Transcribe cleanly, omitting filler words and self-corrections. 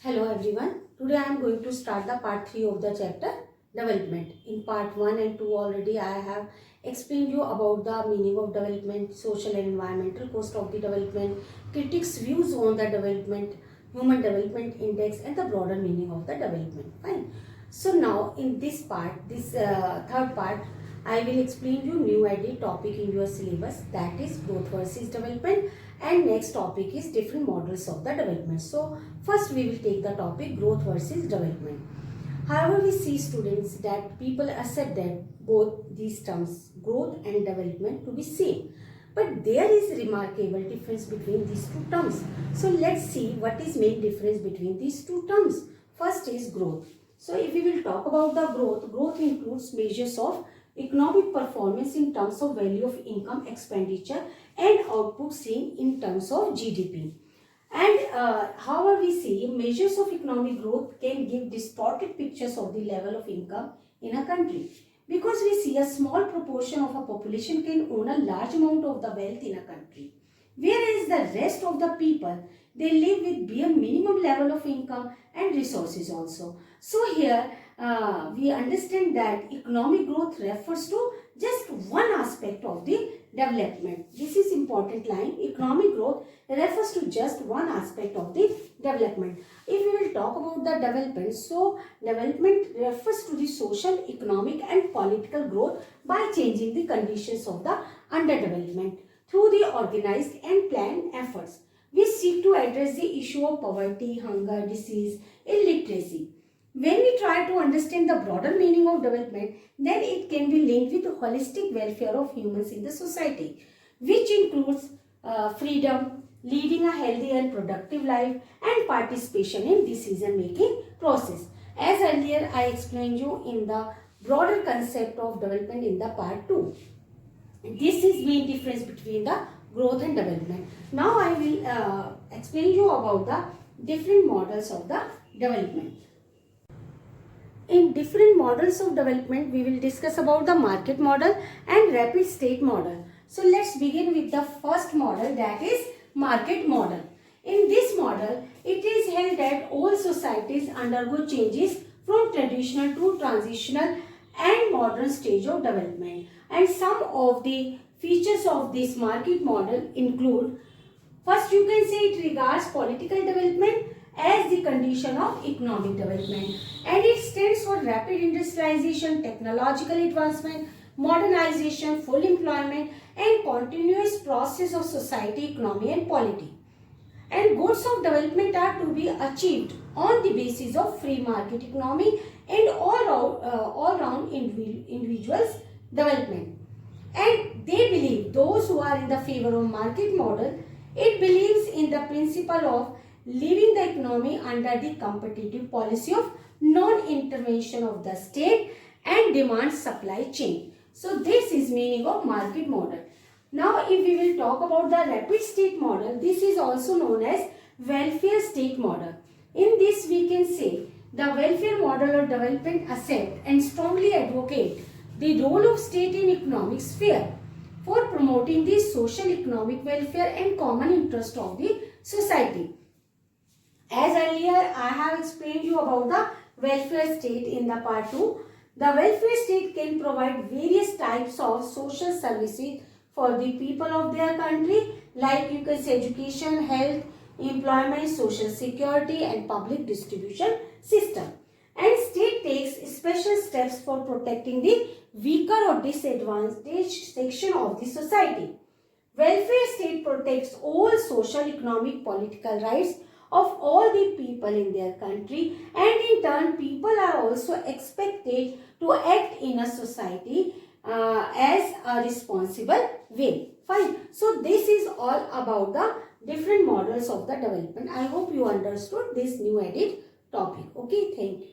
Hello everyone. Today I am going to start the part 3 of the chapter development. In part 1 and 2 already I have explained you about the meaning of development, social and environmental cost of the development, critics views on the development, human development index and the broader meaning of the development. Fine. So now in this part, third part, I will explain you new added topic in your syllabus, that is growth versus development, and next topic is different models of the development. So first we will take the topic growth versus development. However, we see students that people accept that both these terms, growth and development, to be same. But there is remarkable difference between these two terms. So let's see what is main difference between these two terms. First is growth. So if we will talk about the growth includes measures of economic performance in terms of value of income, expenditure and output seen in terms of GDP. And however we see measures of economic growth can give distorted pictures of the level of income in a country. Because we see a small proportion of a population can own a large amount of the wealth in a country. Whereas the rest of the people, they live with bare minimum level of income and resources also. So here we understand that economic growth refers to just one aspect of the development. This is important line. Economic growth refers to just one aspect of the development. If we will talk about the development, so development refers to the social, economic and political growth by changing the conditions of the underdevelopment through the organized and planned efforts. We seek to address the issue of poverty, hunger, disease, illiteracy. When we try to understand the broader meaning of development, then it can be linked with the holistic welfare of humans in the society, which includes freedom, leading a healthy and productive life, and participation in decision-making process. As earlier I explained you in the broader concept of development in the part 2. This is main difference between the growth and development. Now I will explain you about the different models of the development. In different models of development, we will discuss about the market model and rapid state model. So let's begin with the first model, that is market model. In this model, it is held that all societies undergo changes from traditional to transitional and modern stage of development. And some of the features of this market model include, first you can say it regards political development as the condition of economic development, and it stands for rapid industrialization, technological advancement, modernization, full employment and continuous process of society, economy and polity. And goals of development are to be achieved on the basis of free market economy and all round individuals development. And they believe, those who are in the favor of market model, it believes in the principle of leaving the economy under the competitive policy of non-intervention of the state and demand supply chain. So this is meaning of market model. Now if we will talk about the rapid state model, this is also known as welfare state model. In this we can say the welfare model of development accept and strongly advocate the role of state in economic sphere for promoting the social, economic welfare and common interest of the society. As earlier I have explained you about the welfare state in the part 2. The welfare state can provide various types of social services for the people of their country, like you can say education, health, employment, social security and public distribution system. And state takes special steps for protecting the weaker or disadvantaged section of the society. Welfare state protects all social, economic, political rights of all the people in their country, and in turn people are also expected to act in a society as a responsible way. Fine. So this is all about the different models of the development. I hope you understood this new added topic. Okay, thank you.